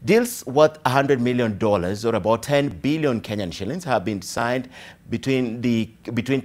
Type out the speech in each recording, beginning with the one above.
Deals worth $100 million or about 10 billion Kenyan shillings have been signed between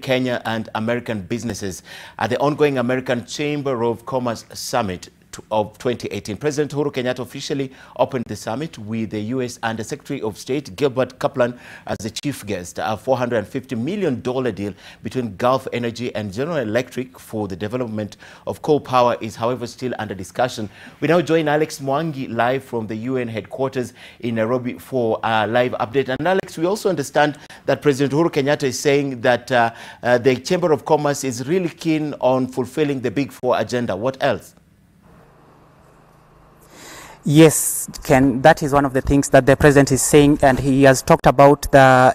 Kenya and American businesses at the ongoing American Chamber of Commerce Summit of 2018. President Uhuru Kenyatta officially opened the summit with the U.S. Under Secretary of State Gilbert Kaplan as the chief guest. A $450 million deal between Gulf Energy and General Electric for the development of coal power is, however, still under discussion. We now join Alex Mwangi live from the UN headquarters in Nairobi for a live update. And Alex, we also understand that President Uhuru Kenyatta is saying that the Chamber of Commerce is really keen on fulfilling the Big Four agenda. What else? Yes, Ken, that is one of the things that the president is saying, and he has talked about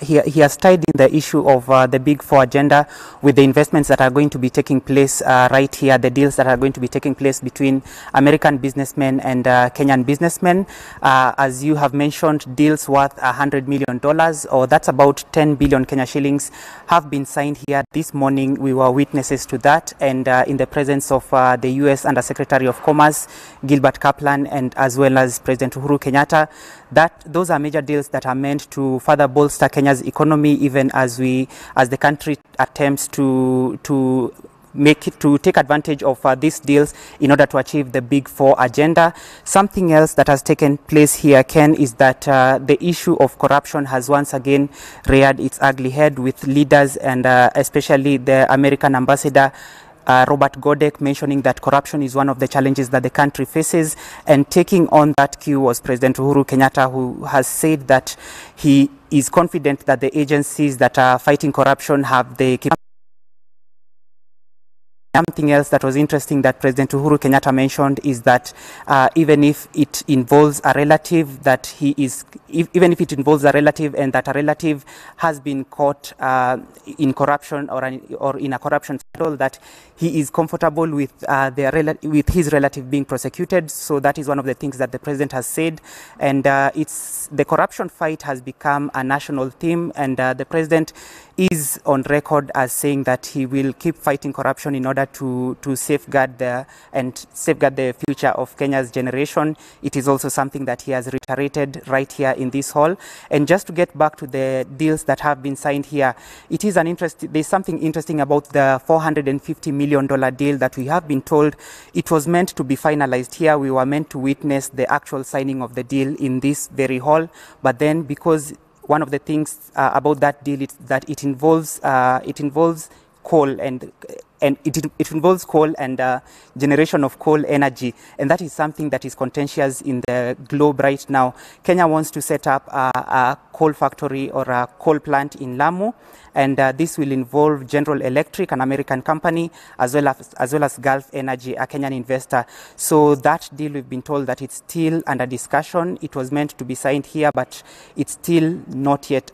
he has tied in the issue of the Big Four agenda with the investments that are going to be taking place right here, the deals that are going to be taking place between American businessmen and Kenyan businessmen. As you have mentioned, deals worth $100 million, or that's about 10 billion Kenya shillings, have been signed here this morning. We were witnesses to that, and in the presence of the U.S. Under Secretary of Commerce, Gilbert Kaplan, and as well as President Uhuru Kenyatta. Those are major deals that are meant to further bolster Kenya's economy, even as the country attempts to take advantage of these deals in order to achieve the Big Four agenda. Something else that has taken place here, Ken, is that the issue of corruption has once again reared its ugly head, with leaders and especially the American ambassador Robert Godek mentioning that corruption is one of the challenges that the country faces, and taking on that cue was President Uhuru Kenyatta, who has said that he is confident that the agencies that are fighting corruption have the capacity. Something else that was interesting that President Uhuru Kenyatta mentioned is that even if it involves a relative, even if it involves a relative and that a relative has been caught in corruption or in a corruption scandal, that he is comfortable with his relative being prosecuted. So that is one of the things that the president has said, and the corruption fight has become a national theme, and the president is on record as saying that he will keep fighting corruption in order to safeguard the future of Kenya's generation. It is also something that he has reiterated right here in this hall. And just to get back to the deals that have been signed here, there's something interesting about the $450 million deal that we have been told it was meant to be finalized here. We were meant to witness the actual signing of the deal in this very hall, but then because one of the things about that deal is that it involves coal and it involves coal and generation of coal energy, and that is something that is contentious in the globe right now. Kenya wants to set up a coal factory or a coal plant in Lamu, and this will involve General Electric, an American company, as well as Gulf Energy, a Kenyan investor. So that deal, we've been told that it's still under discussion. It was meant to be signed here, but it's still not yet.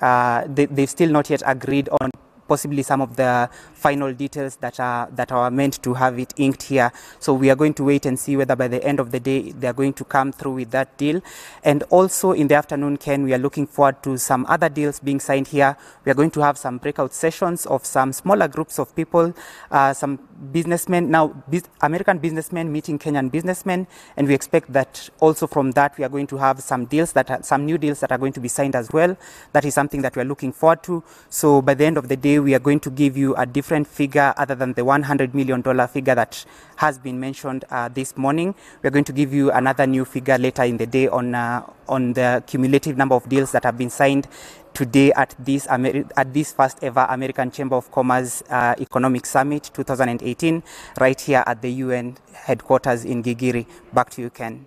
They've still not yet agreed on possibly some of the final details that are meant to have it inked here. So we are going to wait and see whether by the end of the day they are going to come through with that deal. And also in the afternoon, Ken, we are looking forward to some other deals being signed here. We are going to have some breakout sessions of some smaller groups of people, some businessmen, American businessmen meeting Kenyan businessmen, and we expect that also from that we are going to have some new deals that are going to be signed as well. That is something that we are looking forward to. So by the end of the day, we are going to give you a different figure other than the $100 million figure that has been mentioned this morning. We are going to give you another new figure later in the day on the cumulative number of deals that have been signed today at this first ever American Chamber of Commerce Economic Summit 2018, right here at the UN headquarters in Gigiri. Back to you, Ken.